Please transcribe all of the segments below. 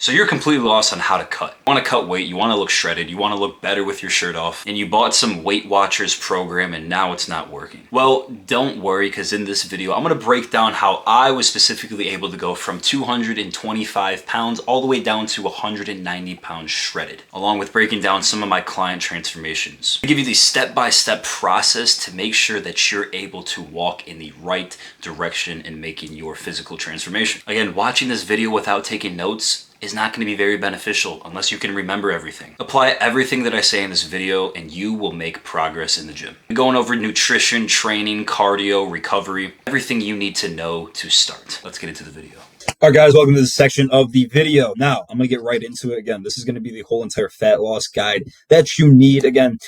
So you're completely lost on how to cut. You want to cut weight, you want to look shredded, you want to look better with your shirt off, and you bought some Weight Watchers program and now it's not working. Well, don't worry, because in this video, I'm going to break down how I was specifically able to go from 225 pounds all the way down to 190 pounds shredded, along with breaking down some of my client transformations. I give you the step-by-step process to make sure that you're able to walk in the right direction in making your physical transformation. Again, watching this video without taking notes is not going to be very beneficial unless you can remember everything. Apply everything that I say in this video and you will make progress in the gym. I'm going over nutrition, training, cardio, recovery, everything you need to know to start. Let's get into the video. All right, guys, welcome to this section of the video. Now, I'm going to get right into it. Again, this is going to be the whole entire fat loss guide that you need. Again,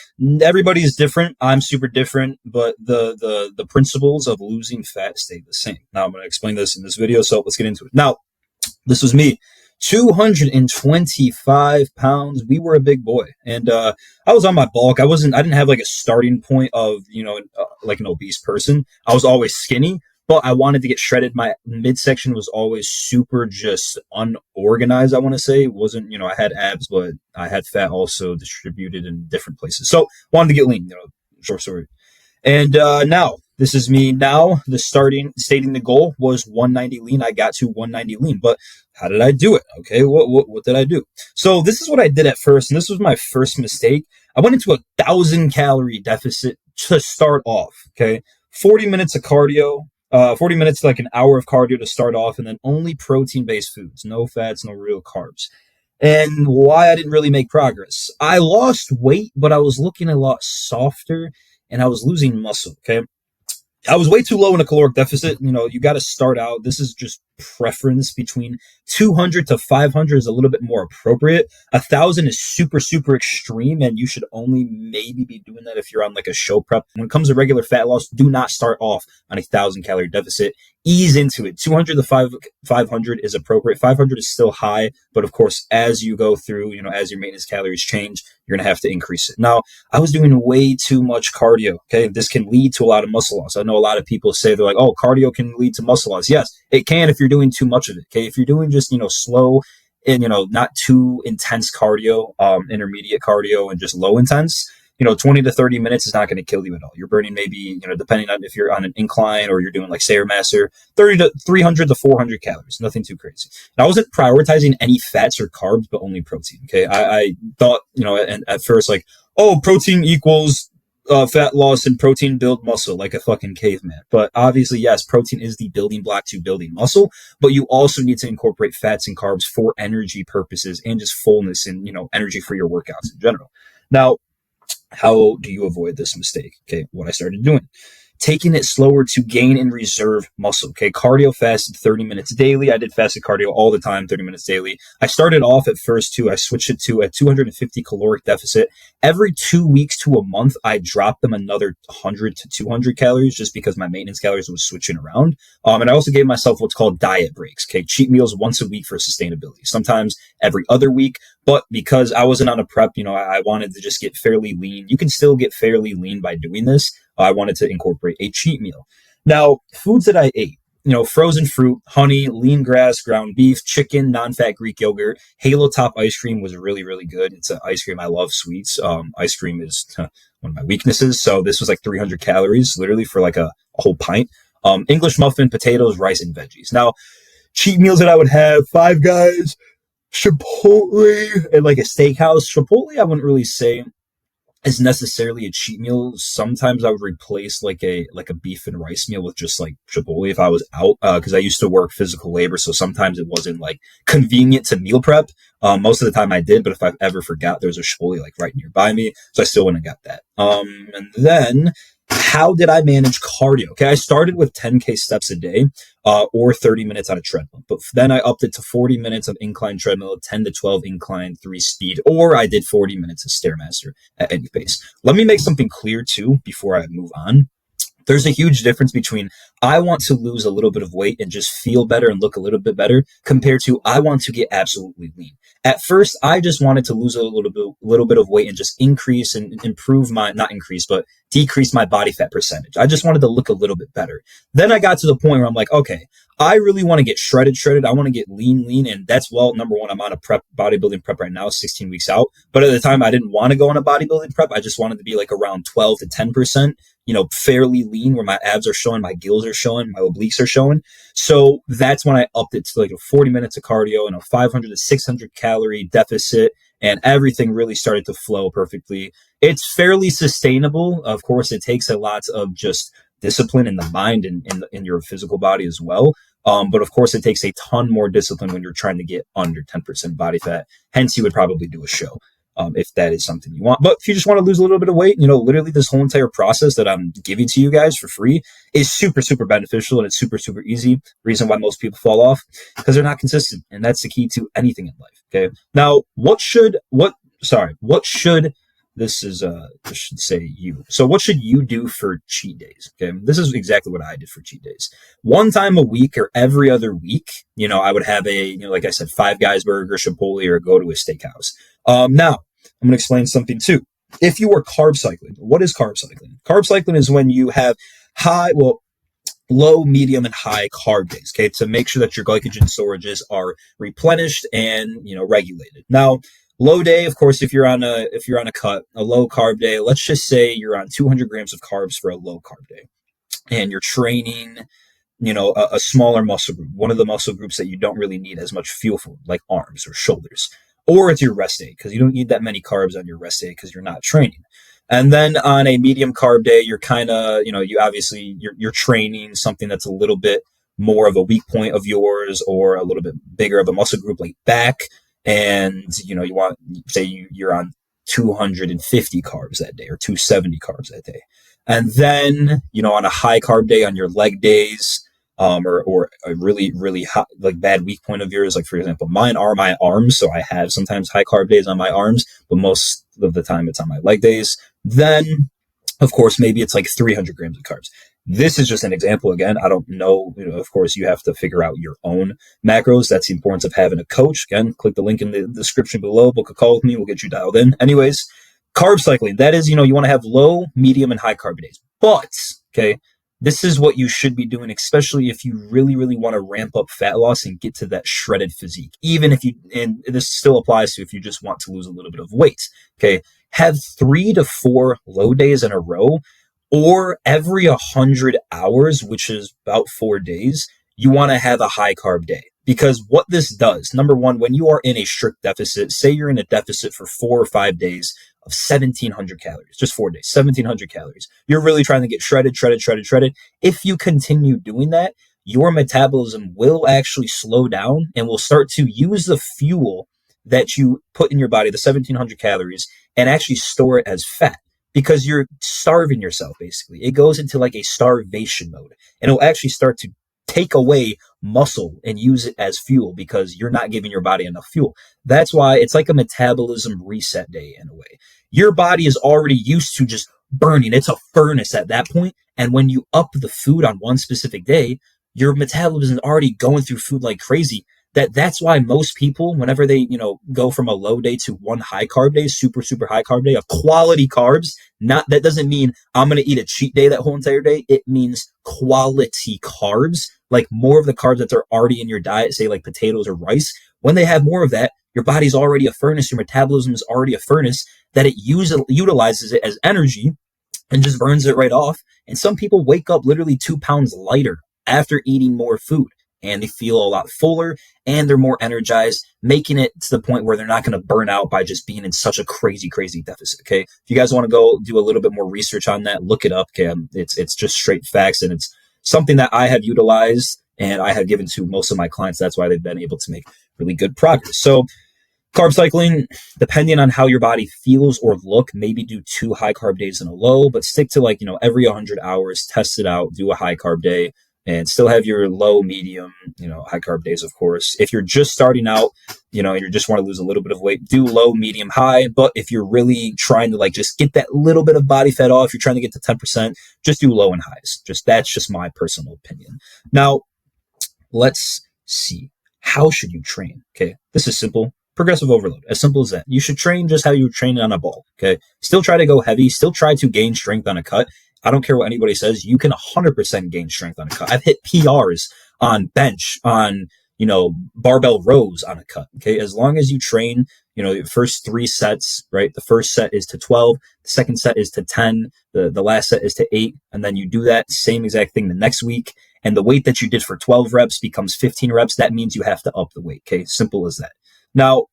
everybody's different. I'm super different, but the principles of losing fat stay the same. Now, I'm going to explain this in this video, so let's get into it. Now, this was me. 225 pounds. We were a big boy. And I was on my bulk. I didn't have like a starting point of, like an obese person. I was always skinny, but I wanted to get shredded. My midsection was always super just unorganized, I want to say. It wasn't, I had abs, but I had fat also distributed in different places. So wanted to get lean, short story. And now, this is me now. Stating the goal was 190 lean. I got to 190 lean, but how did I do it? Okay, what did I do? So this is what I did at first, and this was my first mistake. I went into 1,000 calorie deficit to start off. Okay, 40 minutes of cardio, 40 minutes to like an hour of cardio to start off, and then only protein-based foods, no fats, no real carbs. And why I didn't really make progress? I lost weight, but I was looking a lot softer, and I was losing muscle. Okay. I was way too low in a caloric deficit. You got to start out. This is just preference between 200 to 500 is a little bit more appropriate. 1,000 is super, super extreme. And you should only maybe be doing that if you're on like a show prep. When it comes to regular fat loss, do not start off on 1,000 calorie deficit. Ease into it. 200 to 500 is appropriate. 500 is still high. But of course, as you go through, as your maintenance calories change, you're going to have to increase it. Now, I was doing way too much cardio. Okay. This can lead to a lot of muscle loss. I know a lot of people say they're like, oh, cardio can lead to muscle loss. Yes, it can if you're doing too much of it. Okay. If you're doing just, slow and, not too intense cardio, intermediate cardio and just low intense, 20 to 30 minutes is not going to kill you at all. You're burning maybe, depending on if you're on an incline or you're doing like Stairmaster, 300 to 400 calories, nothing too crazy. And I wasn't prioritizing any fats or carbs, but only protein. Okay. I thought, at first like, oh, protein equals fat loss and protein build muscle like a fucking caveman. But obviously, yes, protein is the building block to building muscle, but you also need to incorporate fats and carbs for energy purposes and just fullness and, energy for your workouts in general. Now, how do you avoid this mistake? Okay, what I started doing. Taking it slower to gain and reserve muscle. Okay, cardio fasted 30 minutes daily. I did fasted cardio all the time, 30 minutes daily. I started off at first too. I switched it to a 250 caloric deficit. Every 2 weeks to a month, I dropped them another 100 to 200 calories just because my maintenance calories was switching around. And I also gave myself what's called diet breaks. Okay, cheat meals once a week for sustainability. Sometimes every other week. But because I wasn't on a prep, I wanted to just get fairly lean. You can still get fairly lean by doing this. I wanted to incorporate a cheat meal. Now, foods that I ate, frozen fruit, honey, lean grass, ground beef, chicken, non-fat Greek yogurt, Halo Top ice cream was really, really good. It's an ice cream. I love sweets. Ice cream is one of my weaknesses. So this was like 300 calories, literally for like a whole pint. English muffin, potatoes, rice, and veggies. Now, cheat meals that I would have, Five Guys, Chipotle, and like a steakhouse. Chipotle, I wouldn't really say is necessarily a cheat meal. Sometimes I would replace like a beef and rice meal with just like Chipotle if I was out, because I used to work physical labor, so sometimes it wasn't like convenient to meal prep. Most of the time I did, but if I ever forgot, there was a Chipotle like right nearby me, so I still wouldn't have got that. And then how did I manage cardio? Okay, I started with 10K steps a day, or 30 minutes on a treadmill. But then I upped it to 40 minutes of incline treadmill, 10 to 12 incline, 3 speed, or I did 40 minutes of Stairmaster at any pace. Let me make something clear too before I move on. There's a huge difference between I want to lose a little bit of weight and just feel better and look a little bit better compared to I want to get absolutely lean. At first, I just wanted to lose a little bit of weight and just increase and improve my, not increase, but decrease my body fat percentage. I just wanted to look a little bit better. Then I got to the point where I'm like, okay, I really want to get shredded. I want to get lean. And that's, well, number one, I'm on a bodybuilding prep right now, 16 weeks out. But at the time, I didn't want to go on a bodybuilding prep. I just wanted to be like around 12 to 10%, fairly lean, where my abs are showing, my gills are showing, my obliques are showing. So that's when I upped it to like a 40 minutes of cardio and a 500 to 600 calorie deficit. And everything really started to flow perfectly. It's fairly sustainable. Of course, it takes a lot of just discipline in the mind and in your physical body as well. But of course, it takes a ton more discipline when you're trying to get under 10% body fat. Hence, you would probably do a show if that is something you want. But if you just want to lose a little bit of weight, literally this whole entire process that I'm giving to you guys for free is super, super beneficial, and it's super, super easy. Reason why most people fall off, because they're not consistent. And that's the key to anything in life. Okay. Now, So what should you do for cheat days? Okay. This is exactly what I did for cheat days. One time a week or every other week, I would have like I said, Five Guys burger, Chipotle, or go to a steakhouse. Now I'm going to explain something too. If you are carb cycling, what is carb cycling? Carb cycling is when you have low, medium, and high carb days, okay, to make sure that your glycogen storages are replenished and, regulated. Now, low day, of course, if you're on a cut, a low carb day, let's just say you're on 200 grams of carbs for a low carb day, and you're training, a smaller muscle group, one of the muscle groups that you don't really need as much fuel for, like arms or shoulders, or it's your rest day, because you don't need that many carbs on your rest day because you're not training. And then on a medium carb day, you're kind of, you're training something that's a little bit more of a weak point of yours, or a little bit bigger of a muscle group like back. And, you want, say you're on 250 carbs that day or 270 carbs that day. And then, on a high carb day on your leg days, or a really, really hot, like bad weak point of yours. Like, for example, mine are my arms. So I have sometimes high carb days on my arms, but most of the time it's on my leg days. Then, of course, maybe it's like 300 grams of carbs. This is just an example. Again, I don't know. Of course, you have to figure out your own macros. That's the importance of having a coach. Again, click the link in the description below. Book a call with me. We'll get you dialed in. Anyways, carb cycling. That is, you want to have low, medium, and high carb days. But, okay, this is what you should be doing, especially if you really, really want to ramp up fat loss and get to that shredded physique. Even if and this still applies to if you just want to lose a little bit of weight. Okay, have 3 to 4 low days in a row, or every 100 hours, which is about 4 days, you want to have a high carb day. Because what this does, number one, when you are in a strict deficit, say you're in a deficit for 4 or 5 days of 1,700 calories, just 4 days, 1,700 calories. You're really trying to get shredded. If you continue doing that, your metabolism will actually slow down and will start to use the fuel that you put in your body, the 1,700 calories, and actually store it as fat, because you're starving yourself, basically. It goes into like a starvation mode, and it'll actually start to take away muscle and use it as fuel because you're not giving your body enough fuel. That's why it's like a metabolism reset day in a way. Your body is already used to just burning. It's a furnace at that point. And when you up the food on one specific day, your metabolism is already going through food like crazy. That's why most people, whenever they, go from a low day to one high carb day, super, super high carb day of quality carbs, that doesn't mean I'm going to eat a cheat day that whole entire day. It means quality carbs, like more of the carbs that are already in your diet, say like potatoes or rice. When they have more of that, your body's already a furnace. Your metabolism is already a furnace that it utilizes it as energy and just burns it right off. And some people wake up literally 2 pounds lighter after eating more food, and they feel a lot fuller and they're more energized, making it to the point where they're not going to burn out by just being in such a crazy, crazy deficit. Okay. If you guys want to go do a little bit more research on that, look it up. Okay. It's just straight facts, and it's something that I have utilized and I have given to most of my clients. That's why they've been able to make really good progress. So carb cycling, depending on how your body feels or look, maybe do 2 high carb days in a low, but stick to every 100 hours, test it out, do a high carb day, and still have your low, medium, high carb days, of course. If you're just starting out, and you just want to lose a little bit of weight, do low, medium, high. But if you're really trying to like just get that little bit of body fat off, you're trying to get to 10%, just do low and highs. That's just my personal opinion. Now, let's see. How should you train? Okay, this is simple. Progressive overload, as simple as that. You should train just how you would train on a ball. Okay, still try to go heavy, still try to gain strength on a cut. I don't care what anybody says, you can 100% gain strength on a cut. I've hit PRs on bench, on barbell rows on a cut. Okay, as long as you train, the first 3 sets, right? The first set is to 12, the second set is to 10, the last set is to 8, and then you do that same exact thing the next week, and the weight that you did for 12 reps becomes 15 reps. That means you have to up the weight. Okay, simple as that. Now,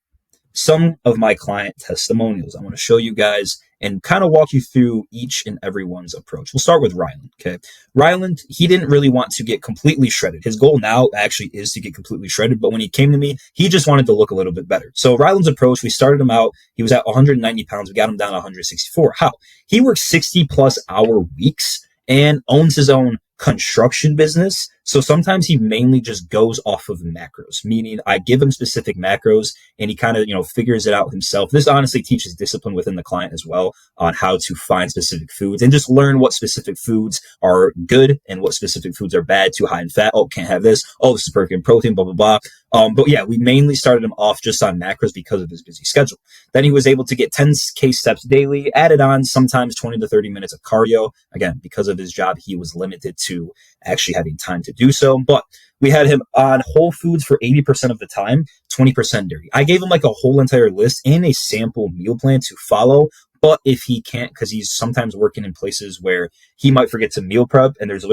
some of my client testimonials I want to show you guys and kind of walk you through each and every one's approach. We'll start with Ryland. Okay, Ryland, he didn't really want to get completely shredded. His goal now actually is to get completely shredded, but when he came to me, he just wanted to look a little bit better. So Ryland's approach, we started him out, he was at 190 pounds, we got him down to 164. How? He works 60 plus hour weeks and owns his own construction business. So sometimes he mainly just goes off of macros, meaning I give him specific macros and he kind of, figures it out himself. This honestly teaches discipline within the client as well on how to find specific foods and just learn what specific foods are good and what specific foods are bad, too high in fat. Oh, can't have this. Oh, this is perfect in protein, blah, blah, blah. But yeah, we mainly started him off just on macros because of his busy schedule. Then he was able to get 10K steps daily, added on sometimes 20 to 30 minutes of cardio. Again, because of his job, he was limited to actually having time to do so. But we had him on whole foods for 80% of the time, 20% dairy. I gave him like a whole entire list and a sample meal plan to follow. But if he can't, because he's sometimes working in places where he might forget to meal prep and there's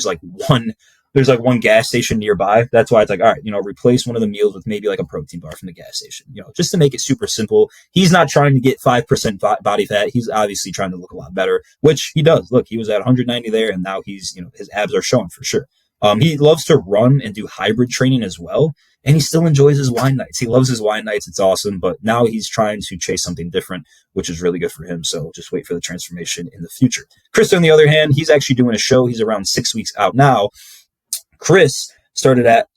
like one gas station nearby. That's why it's like, all right, replace one of the meals with maybe like a protein bar from the gas station, just to make it super simple. He's not trying to get 5% body fat. He's obviously trying to look a lot better, which he does. Look, he was at 190 there and now he's, his abs are showing for sure. He loves to run and do hybrid training as well. And he still enjoys his wine nights. He loves his wine nights. It's awesome. But now he's trying to chase something different, which is really good for him. So just wait for the transformation in the future. Chris, on the other hand, he's actually doing a show. He's around 6 weeks out now. Chris started at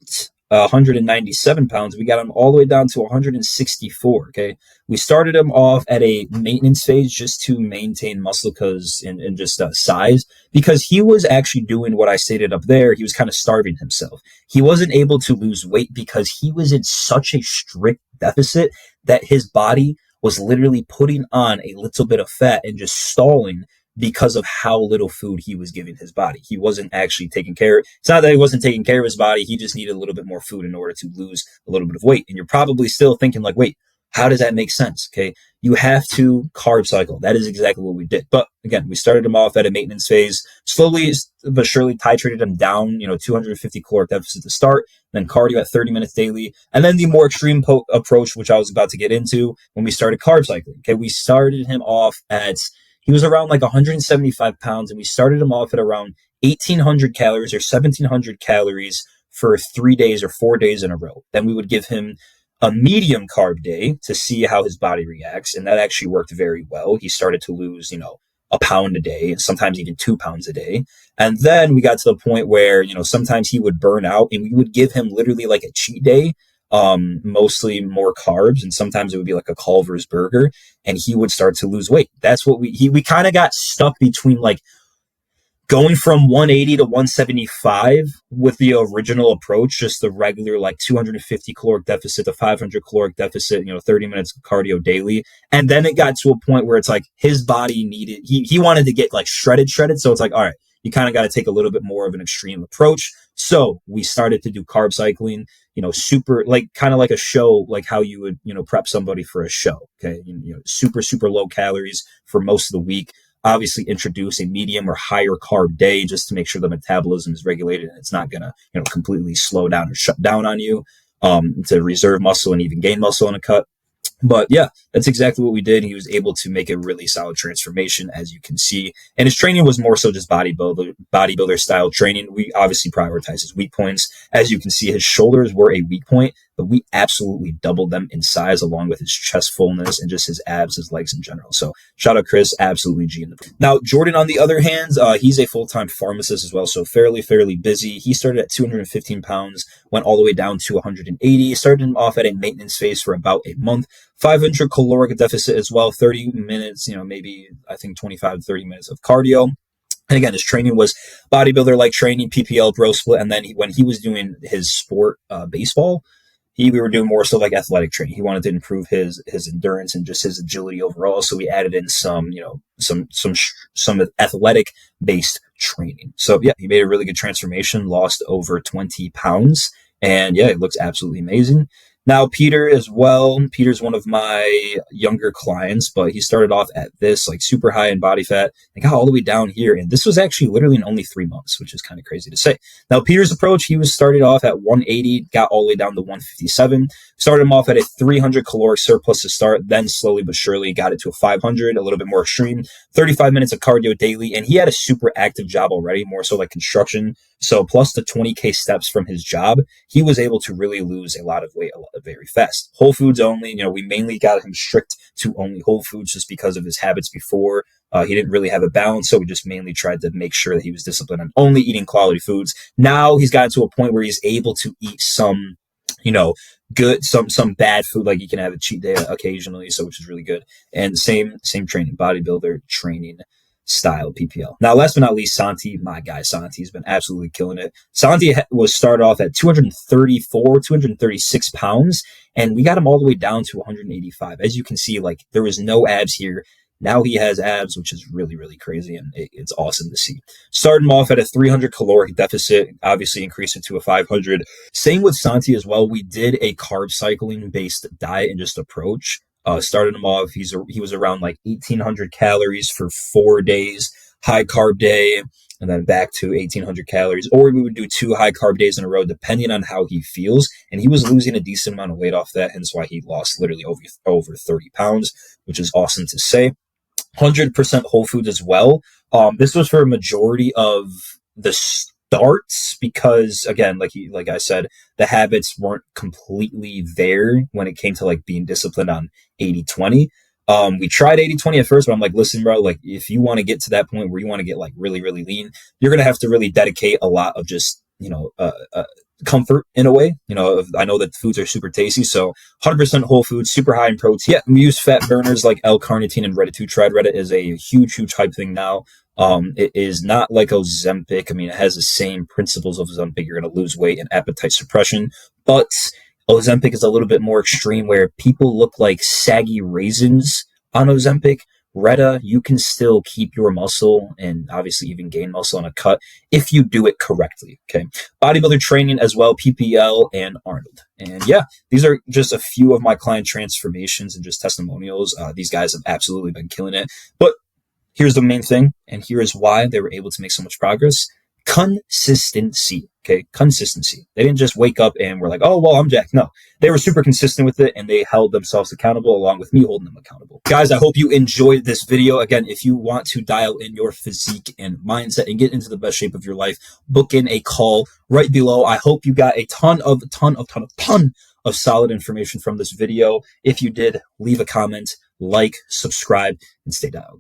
197 pounds. We got him all the way down to 164. Okay. We started him off at a maintenance phase just to maintain muscle and just size, because he was actually doing what I stated up there. He was kind of starving himself. He wasn't able to lose weight because he was in such a strict deficit that his body was literally putting on a little bit of fat and just stalling because of how little food he was giving his body. He wasn't actually taking care. It's not that he wasn't taking care of his body. He just needed a little bit more food in order to lose a little bit of weight. And you're probably still thinking like, wait, how does that make sense? Okay. You have to carb cycle. That is exactly what we did. But again, we started him off at a maintenance phase, slowly but surely titrated him down, 250 caloric deficit to start, then cardio at 30 minutes daily. And then the more extreme approach, which I was about to get into when we started carb cycling. Okay. We started him off he was around like 175 pounds, and we started him off at around 1,800 calories or 1,700 calories for 3 days or 4 days in a row. Then we would give him a medium carb day to see how his body reacts, and that actually worked very well. He started to lose, a pound a day, and sometimes even 2 pounds a day. And then we got to the point where, sometimes he would burn out, and we would give him literally like a cheat day, mostly more carbs, and sometimes it would be like a Culver's burger, and he would start to lose weight. That's what we kind of got stuck between like going from 180 to 175 with the original approach, just the regular like 250 caloric deficit to 500 caloric deficit, 30 minutes of cardio daily. And then it got to a point where it's like his body needed, he wanted to get like shredded. So it's like, all right, you kind of got to take a little bit more of an extreme approach. So we started to do carb cycling, super, like kind of like a show, like how you would, prep somebody for a show. Okay. Super, super low calories for most of the week. Obviously introduce a medium or higher carb day just to make sure the metabolism is regulated and it's not going to, completely slow down or shut down on you, to reserve muscle and even gain muscle in a cut. But yeah, that's exactly what we did. He was able to make a really solid transformation, as you can see. And his training was more so just bodybuilder style training. We obviously prioritize his weak points. As you can see, his shoulders were a weak point, but we absolutely doubled them in size along with his chest fullness and just his abs, his legs in general. So shout out Chris, absolutely G in the. Now Jordan, on the other hand, he's a full-time pharmacist as well, so fairly busy. He started at 215 pounds, went all the way down to 180. Started him off at a maintenance phase for about a month. 500 caloric deficit as well, 30 minutes, maybe I think 25 to 30 minutes of cardio. And again, his training was bodybuilder-like training, PPL, bro split. And then when he was doing his sport, baseball, we were doing more so like athletic training. He wanted to improve his endurance and just his agility overall. So we added in some athletic based training. So yeah, he made a really good transformation, lost over 20 pounds. And yeah, it looks absolutely amazing. Now, Peter as well. Peter's one of my younger clients, but he started off at this like super high in body fat and got all the way down here. And this was actually literally in only 3 months, which is kind of crazy to say. Now, Peter's approach, he was started off at 180, got all the way down to 157. Started him off at a 300 caloric surplus to start, then slowly but surely got it to a 500, a little bit more extreme, 35 minutes of cardio daily. And he had a super active job already, more so like construction. So plus the 20K steps from his job, he was able to really lose a lot of weight very fast. Whole foods only, we mainly got him strict to only whole foods just because of his habits before. He didn't really have a balance, so we just mainly tried to make sure that he was disciplined on only eating quality foods. Now he's gotten to a point where he's able to eat some, good, some bad food, like he can have a cheat day occasionally, so which is really good. And same training, bodybuilder training style PPL. Now, last but not least, Santi, my guy Santi's been absolutely killing it. Santi was started off at 236 pounds, and we got him all the way down to 185. As you can see, like there was no abs here. Now he has abs, which is really, really crazy, and it's awesome to see. Started him off at a 300 caloric deficit, obviously increased it to a 500. Same with Santi as well. We did a carb cycling based diet and just approach. Started him off, he was around like 1,800 calories for 4 days, high carb day, and then back to 1,800 calories. Or we would do 2 high carb days in a row, depending on how he feels. And he was losing a decent amount of weight off that, hence why he lost literally over 30 pounds, which is awesome to say. 100% whole foods as well. This was for a majority of the starts because, again, like I said, the habits weren't completely there when it came to like being disciplined on 80-20. We tried 80-20 at first, but I'm like, listen, bro, like if you want to get to that point where you want to get like really, really lean, you're going to have to really dedicate a lot of just, comfort in a way. I know that foods are super tasty, so 100% whole foods, super high in protein. Yeah, we use fat burners like L-carnitine and Reddit 2. Tried Reddit is a huge hype thing now. It is not like Ozempic. I mean, it has the same principles of Ozempic. You're going to lose weight and appetite suppression, but Ozempic is a little bit more extreme where people look like saggy raisins on Ozempic. Retta, you can still keep your muscle and obviously even gain muscle on a cut if you do it correctly. Okay. Bodybuilder training as well, PPL and Arnold. And yeah, these are just a few of my client transformations and just testimonials. These guys have absolutely been killing it. But here's the main thing, and here is why they were able to make so much progress. Consistency. Okay, consistency. They didn't just wake up and were like, oh, well, I'm jacked. No, they were super consistent with it and they held themselves accountable along with me holding them accountable. Guys, I hope you enjoyed this video. Again, if you want to dial in your physique and mindset and get into the best shape of your life, book in a call right below. I hope you got a ton of solid information from this video. If you did, leave a comment, like, subscribe, and stay dialed.